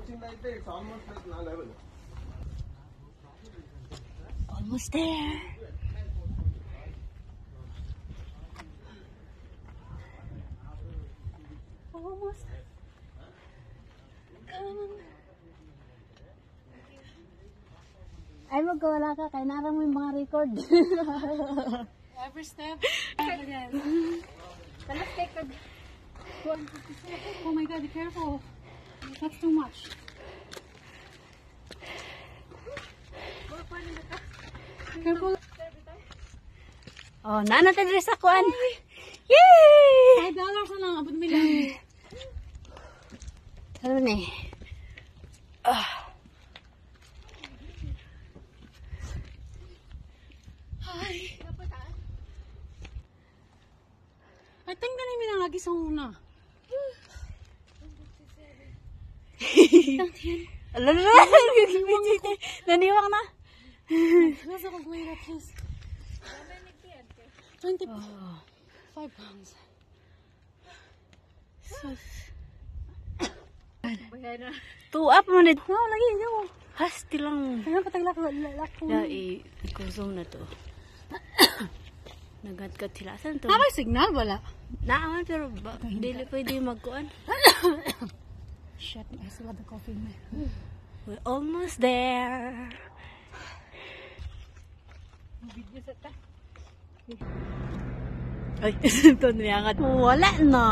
it's almost like na level. Almost there. Almost. Come on. Ay, magkawala ka. Kaya narang mo yung mga record. Every step. Again. Let's take a... Oh my god, be careful. That's too much. Careful. Oh, nana tayo sa kuan. Yay! $5 na lang. Abot mo lang. Ano na eh? Hi. I think na namin ang agi sa una. Naniwang na. Let's go wait at his. 25 pounds. Tuap mo na. No, lagi yun. Hasti lang. Kaya patagla ko. Ya, ikusong na to. Nagatkat sila. Saan to? May signal wala. Naaman pero dili pwede magkuan. Shit, I still have the coffee in there. We're almost there. Ay, ito niyangat. Wala na.